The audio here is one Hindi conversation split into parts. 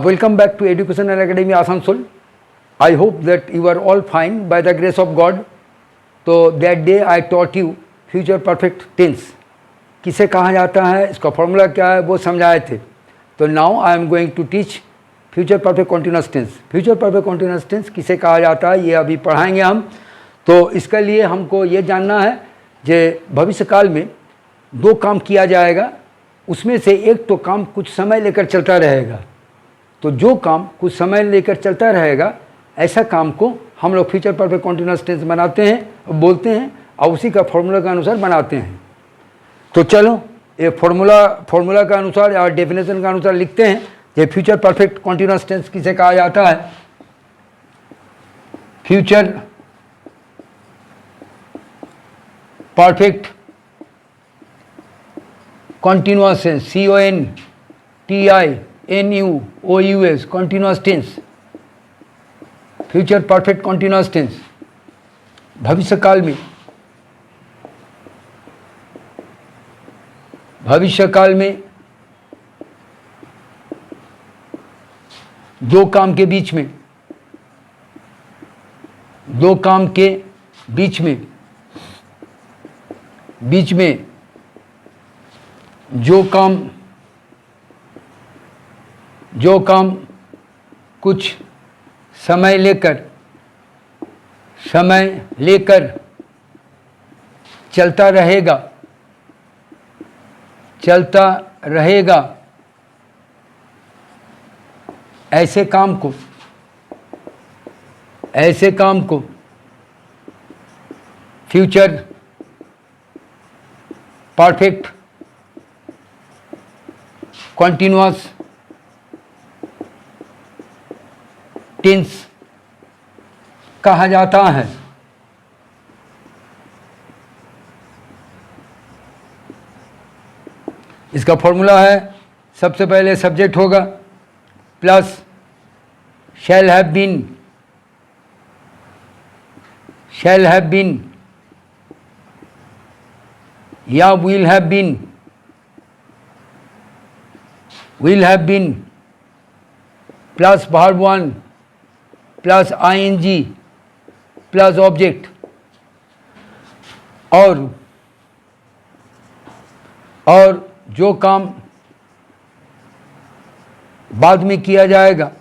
Welcome back to Educational Academy Asansol. I hope that you are all fine by the grace of God. तो that day I taught you future perfect tense. किसे कहा जाता है, इसका फॉर्मूला क्या है, वो समझाए थे. तो now I am going to teach future perfect continuous tense. Future perfect continuous tense किसे कहा जाता है, ये अभी पढ़ाएंगे हम. तो इसके लिए हमको ये जानना है कि भविष्य काल में दो काम किया जाएगा, उसमें से एक तो काम कुछ समय लेकर चलता रहेगा. तो जो काम कुछ समय लेकर चलता रहेगा, ऐसा काम को हम लोग फ्यूचर परफेक्ट कॉन्टिन्यूअस टेंस बनाते हैं, बोलते हैं और उसी का फॉर्मूला के अनुसार बनाते हैं. तो चलो ये फॉर्मूला के अनुसार और डेफिनेशन के अनुसार लिखते हैं कि फ्यूचर परफेक्ट कॉन्टिन्यूअस टेंस किसे कहा जाता है. Future perfect continuous tense, CONTINUOUS continuous tense, future perfect continuous tense. भविष्य काल में दो काम के बीच में जो काम कुछ समय लेकर चलता रहेगा, ऐसे काम को फ्यूचर परफेक्ट कॉन्टिन्यूअस टेंस कहा जाता है. इसका फॉर्मूला है, सबसे पहले सब्जेक्ट होगा प्लस शैल हैव बीन या will have been plus verb 1 plus ING plus object. और जो काम बाद में किया जाएगा,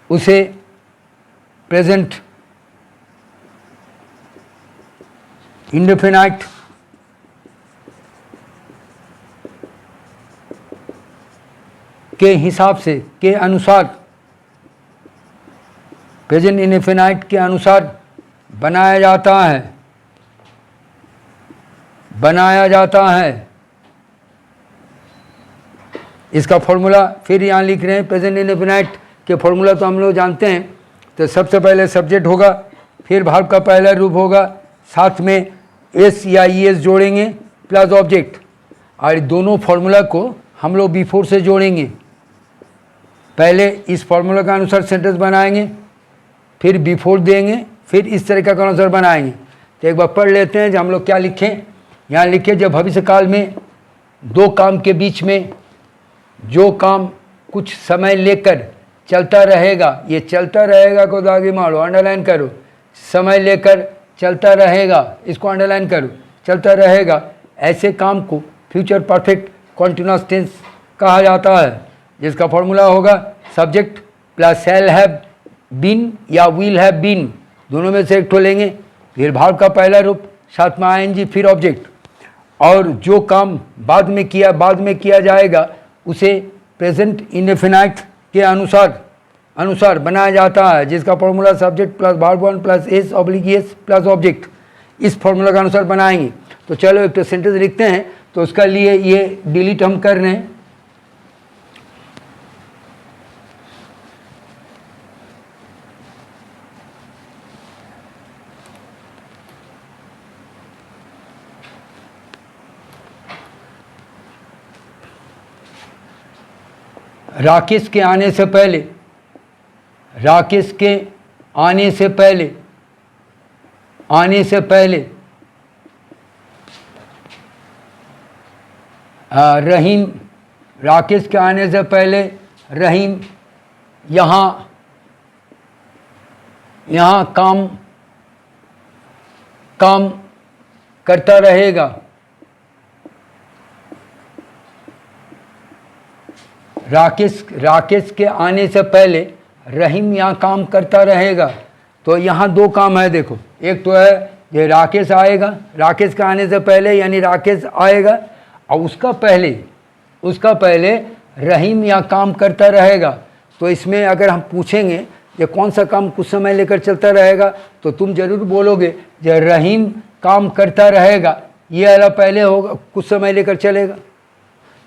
उसे प्रेजेंट इंडेफिनाइट के अनुसार प्रेजेंट इंडेफिनाइट के अनुसार बनाया जाता है. इसका फॉर्मूला फिर यहाँ लिख रहे हैं. प्रेजेंट इंडेफिनाइट के फॉर्मूला तो हम लोग जानते हैं. तो सबसे पहले सब्जेक्ट होगा, फिर वर्ब का पहला रूप होगा, साथ में एस या ES जोड़ेंगे प्लस ऑब्जेक्ट. और दोनों फॉर्मूला को हम लोग बिफोर से जोड़ेंगे. पहले इस फॉर्मूला के अनुसार सेंटेंस बनाएंगे, फिर बिफोर देंगे, फिर इस तरीके का अनुसार बनाएंगे. तो एक बार पढ़ लेते हैं जो हम लोग क्या लिखें. यहाँ लिखे, जब भविष्य काल में दो काम के बीच में जो काम कुछ समय लेकर चलता रहेगा, ये चलता रहेगा को दागी मारो, अंडरलाइन करो. समय लेकर चलता रहेगा, इसको अंडरलाइन करो, चलता रहेगा, ऐसे काम को फ्यूचर परफेक्ट कॉन्टिन्यूअस टेंस कहा जाता है. जिसका फॉर्मूला होगा subject plus shall have been या विल हैव बीन, दोनों में से एक ठो लेंगे, फिर वर्ब का पहला रूप, साथ में ING, फिर ऑब्जेक्ट. और जो काम बाद में किया जाएगा, उसे प्रेजेंट इंडेफिनाइट के अनुसार बनाया जाता है. जिसका formula subject plus verb 1 plus S/ES plus object, इस फॉर्मूला के अनुसार बनाएंगे. तो चलो एक तो सेंटेंस लिखते हैं. तो उसका लिए ये डिलीट हम कर रहे हैं. राकेश के आने से पहले, राकेश के आने से पहले, आने से पहले रहीम, राकेश के आने से पहले रहीम यहाँ काम करता रहेगा। राकेश के आने से पहले रहीम यहाँ काम करता रहेगा। तो यहाँ दो काम है, देखो, एक तो है ये राकेश आएगा, राकेश के आने से पहले यानी राकेश आएगा, और उसका पहले रहीम यहाँ काम करता रहेगा। तो इसमें अगर हम पूछेंगे ये कौन सा काम कुछ समय लेकर चलता रहेगा, तो तुम जरूर बोलोगे जो रहीम काम करता रहेगा, ये वाला पहले होगा, कुछ समय लेकर चलेगा।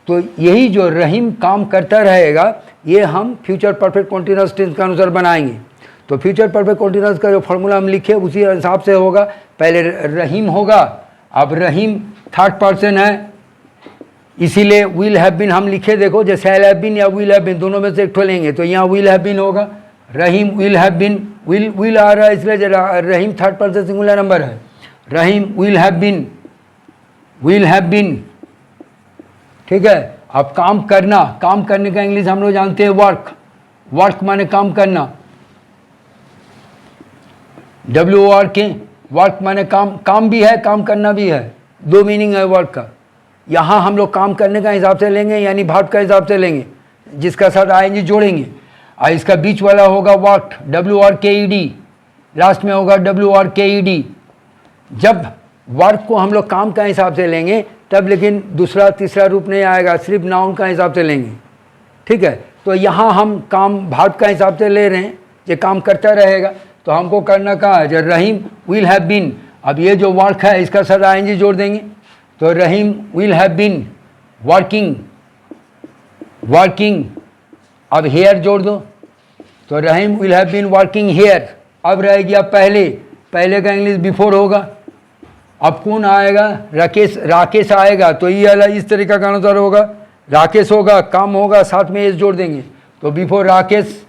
तो यही जो रहीम काम करता रहेगा ये हम फ्यूचर परफेक्ट कॉन्टिन्यूअस टेंस के अनुसार बनाएंगे। तो फ्यूचर परफेक्ट कॉन्टिन्यूअस का जो फॉर्मूला हम लिखे उसी हिसाब से होगा। पहले रहीम होगा, अब रहीम थर्ड पर्सन है, इसीलिए विल हैव बीन हम लिखे, देखो जैसे हैल हैव बीन या विल हैव बीन दोनों में से एक ठो लेंगे, तो यहाँ विल हैव बीन होगा। रहीम विल हैव बीन, विल आ रहा है इसलिए रहीम थर्ड पर्सन सिंगुलर नंबर है। रहीम विल हैव बीन, ठीक है। अब काम करना, काम करने का इंग्लिश हम लोग जानते हैं वर्क, वर्क माने काम करना, WORK, वर्क माने काम, काम भी है काम करना भी है, दो मीनिंग है वर्क का। यहाँ हम लोग काम करने का हिसाब से लेंगे यानी भाव का हिसाब से लेंगे, जिसका साथ ING जोड़ेंगे, और इसका बीच वाला होगा वर्क, WORKED, लास्ट में होगा WORKED। जब वर्क को हम लोग काम का हिसाब से लेंगे तब लेकिन दूसरा तीसरा रूप नहीं आएगा, सिर्फ नाउन का हिसाब से लेंगे, ठीक है। तो यहाँ हम काम भाव का हिसाब से ले रहे हैं, ये काम करता रहेगा, तो हमको करना कहाँ है, जो रहीम विल हैव बीन, अब ये जो वर्क है इसका साथ ING जोड़ देंगे, तो Rahim will have been working, अब हेयर जोड़ दो, तो Rahim will have been working here. अब रह गया पहले का इंग्लिश बिफोर होगा। अब कौन आएगा, राकेश आएगा, तो ये वाला इस तरीका का अनुसार होगा, राकेश होगा, काम होगा, साथ में एस जोड़ देंगे, तो before Rakesh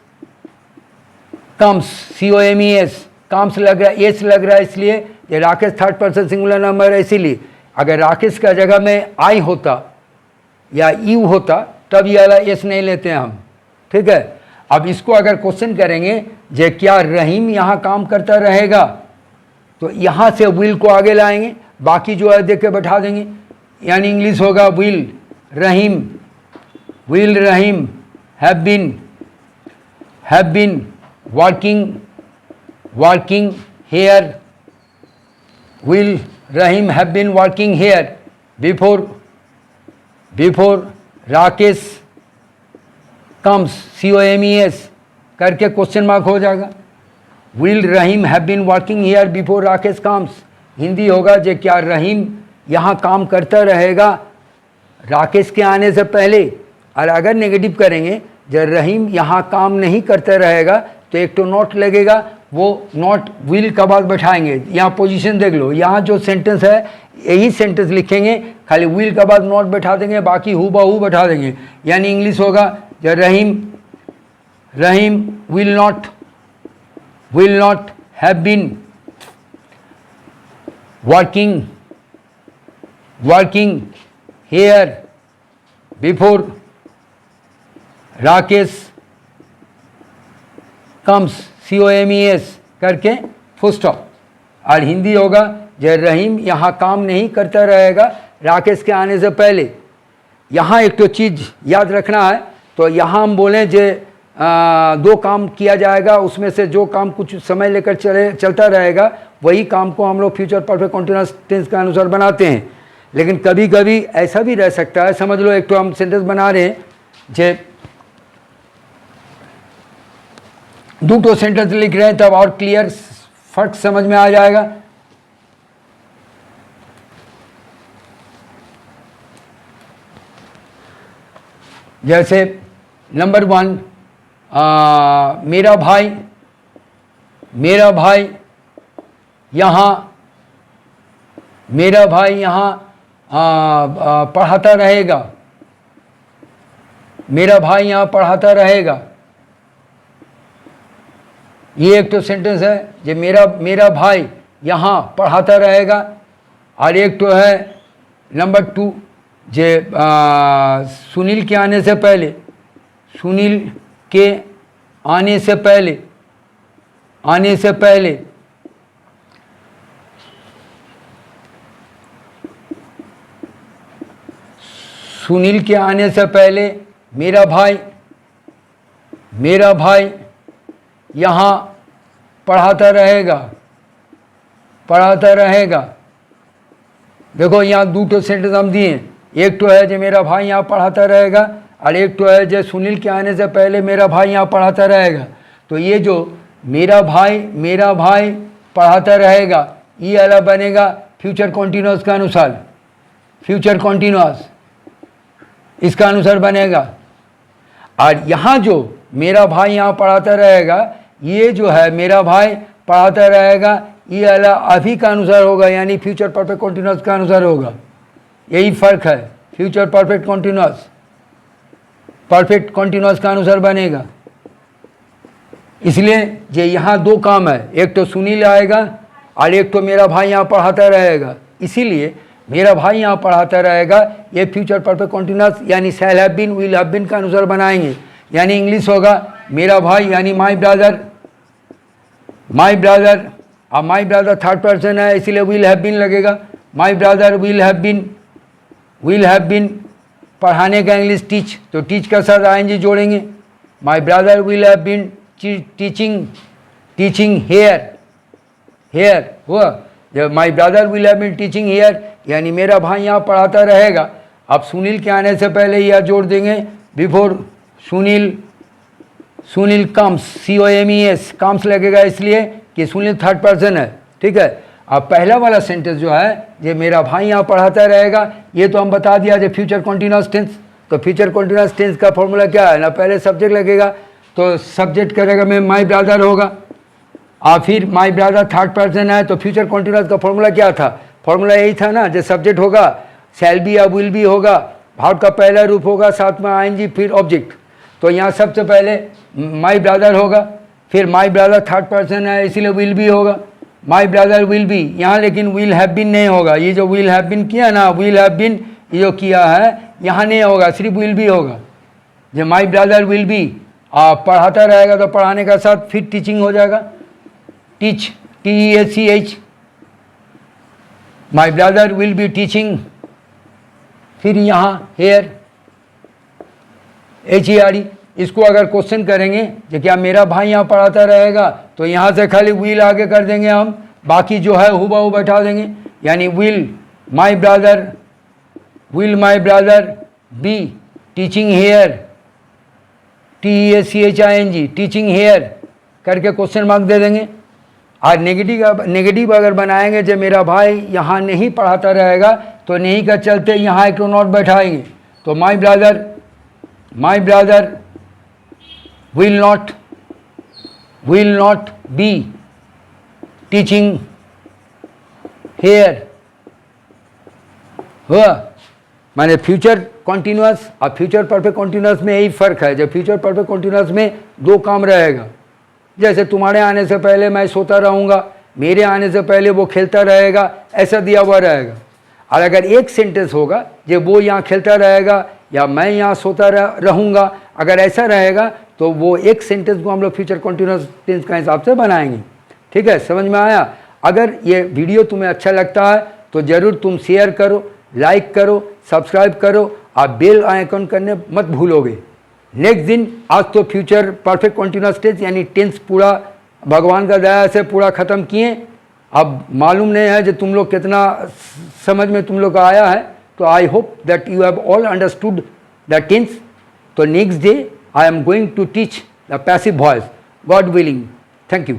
comes, COMES, comes लग रहा है, एस लग रहा है, इसलिए ये Rakesh third person singular number है। इसीलिए अगर राकेश का जगह में आई होता या यू होता तब ये वाला एस नहीं लेते हैं हम, ठीक है। अब इसको अगर क्वेश्चन करेंगे जे क्या रहीम यहाँ काम करता रहेगा, तो यहाँ से विल को आगे लाएंगे, बाकी जो है देख के बैठा देंगे, यानी इंग्लिश होगा will Rahim have been working here, will Rahim have been working here before Rakesh comes, COMES करके क्वेश्चन मार्क हो जाएगा। Will Rahim have been working here before Rakesh comes, Hindi होगा जे क्या रहीम यहाँ काम करता रहेगा राकेश के आने से पहले। और अगर नेगेटिव करेंगे जब रहीम यहाँ काम नहीं करता रहेगा तो एक तो नॉट लगेगा, वो नॉट विल का बाद बैठाएंगे। यहाँ पोजीशन देख लो, यहाँ जो सेंटेंस है यही सेंटेंस लिखेंगे, खाली विल का बाद नॉट बैठा देंगे, बाकी हु बहू बैठा देंगे, यानी इंग्लिश होगा जब Rahim will not have been working here before Rakesh comes, COMES करके फुल स्टॉप। और हिंदी होगा जय रहीम यहाँ काम नहीं करता रहेगा राकेश के आने से पहले। यहाँ एक तो चीज़ याद रखना है, तो यहाँ हम बोलें जे दो काम किया जाएगा, उसमें से जो काम कुछ समय लेकर चलता रहेगा वही काम को हम लोग फ्यूचर परफेक्ट कॉन्टिन्यूअस टेंस के अनुसार बनाते हैं। लेकिन कभी कभी ऐसा भी रह सकता है, समझ लो एक तो हम सेंटेंस बना रहे हैं जे दो सेंटेंस लिख रहे हैं, तब और क्लियर फर्क समझ में आ जाएगा। जैसे नंबर 1, मेरा भाई यहाँ पढ़ाता रहेगा। मेरा भाई यहाँ पढ़ाता रहेगा, ये एक तो सेंटेंस है जो मेरा भाई यहाँ पढ़ाता रहेगा। और एक तो है नंबर 2 जे सुनील के आने से पहले, सुनील के आने से पहले, आने से पहले सुनील के आने से पहले मेरा भाई यहाँ पढ़ाता रहेगा, पढ़ाता रहेगा। देखो यहाँ 2 सेंटेंस हम दिए, एक तो है जो मेरा भाई यहाँ पढ़ाता रहेगा और एक तो है जो सुनील के आने से पहले मेरा भाई यहाँ पढ़ाता रहेगा। तो ये जो मेरा भाई पढ़ाता रहेगा, ये अलग बनेगा फ्यूचर कॉन्टिन्यूअस का अनुसार, फ्यूचर कॉन्टिन्यूअस इसका अनुसार बनेगा। और यहाँ जो मेरा भाई यहाँ पढ़ाता रहेगा, ये जो है मेरा भाई पढ़ाता रहेगा, ये अलग अभी का अनुसार होगा, यानी फ्यूचर परफेक्ट कॉन्टिन्यूअस का अनुसार होगा। यही फ़र्क है, future perfect continuous perfect continuous का अनुसार बनेगा। इसलिए ये यहाँ 2 काम है, एक तो सुनील आएगा और एक तो मेरा भाई यहाँ पढ़ाता रहेगा। इसीलिए मेरा भाई यहाँ पढ़ाता रहेगा, ये फ्यूचर परफेक्ट कॉन्टिन्यूअस यानी shall have been, will have been का अनुसार बनाएंगे। यानी इंग्लिश होगा मेरा भाई यानी माई ब्रदर, माई ब्रदर। अब माई ब्रदर 3rd पर्सन है, इसीलिए विल हैव बीन लगेगा। My brother will have been पढ़ाने का इंग्लिश टीच, तो टीच का साथ आईएनजी जोड़ेंगे। My brother will have been teaching here हुआ, जब my brother will have been teaching here यानी मेरा भाई यहाँ पढ़ाता रहेगा। अब सुनील के आने से पहले यह जोड़ देंगे before Sunil comes, COMES comes लगेगा, इसलिए कि सुनील 3rd पर्सन है। ठीक है। अब पहला वाला सेंटेंस जो है, ये मेरा भाई यहाँ पढ़ाता रहेगा, ये तो हम बता दिया जो फ्यूचर कॉन्टिन्यूअस टेंस। तो फ्यूचर कॉन्टिन्यूअस टेंस का फॉर्मूला क्या है ना, पहले सब्जेक्ट लगेगा, तो सब्जेक्ट करेगा में माई ब्रदर होगा, और फिर माई ब्रदर 3rd पर्सन है, तो फ्यूचर कॉन्टिन्यूअस का फॉर्मूला क्या था, फॉर्मूला यही था ना, जो सब्जेक्ट होगा शैल बी या विल बी होगा, भाव का पहला रूप होगा, साथ में आईएनजी फिर ऑब्जेक्ट। तो यहाँ सबसे पहले माई ब्रदर होगा, फिर माई ब्रदर 3rd पर्सन है, इसीलिए विल बी होगा, माई ब्रदर विल बी। यहाँ लेकिन विल हैव बीन नहीं होगा, ये जो विल हैव बीन किया ना, विल हैव बीन ये जो किया है यहाँ नहीं होगा, सिर्फ विल बी होगा। जब माई ब्रदर विल बी पढ़ाता रहेगा तो पढ़ाने का साथ फिर टीचिंग हो जाएगा, teach TEACH, my brother will be teaching, फिर यहाँ हेयर HERE। इसको अगर क्वेश्चन करेंगे जो क्या मेरा भाई यहाँ पढ़ाता रहेगा, तो यहाँ से खाली विल आगे कर देंगे हम, बाकी जो है हुबहू बैठा देंगे, यानी will my brother be teaching here, TEACHING teaching here करके क्वेश्चन मार्क दे देंगे। और नेगेटिव अगर बनाएंगे जब मेरा भाई यहाँ नहीं पढ़ाता रहेगा, तो नहीं का चलते यहाँ एक नोट बैठाएंगे, तो my brother will not be teaching here हुआ। माने फ्यूचर कॉन्टिन्यूअस और फ्यूचर परफेक्ट कॉन्टिन्यूअस में यही फ़र्क है। जब फ्यूचर परफेक्ट कॉन्टिन्यूअस में 2 काम रहेगा, जैसे तुम्हारे आने से पहले मैं सोता रहूँगा, मेरे आने से पहले वो खेलता रहेगा, ऐसा दिया हुआ रहेगा। और अगर एक सेंटेंस होगा जो वो यहाँ खेलता रहेगा या मैं यहाँ सोता रहूँगा, अगर ऐसा रहेगा तो वो एक सेंटेंस को हम लोग फ्यूचर कॉन्टिन्यूअस टेंस का हिसाब से बनाएंगे। ठीक है, समझ में आया। अगर ये वीडियो तुम्हें अच्छा लगता है तो ज़रूर तुम शेयर करो, लाइक करो, सब्सक्राइब करो और बेल आइकन करने मत भूलोगे। नेक्स्ट दिन आज तो फ्यूचर परफेक्ट कॉन्टिन्यूअस टेंस यानी टेंस पूरा भगवान का दया से पूरा ख़त्म किए। अब मालूम नहीं है जो तुम लोग कितना समझ में तुम लोग का आया है, तो I hope that you have all understood the tense. तो next day I am going to teach the passive voice, God willing. Thank you.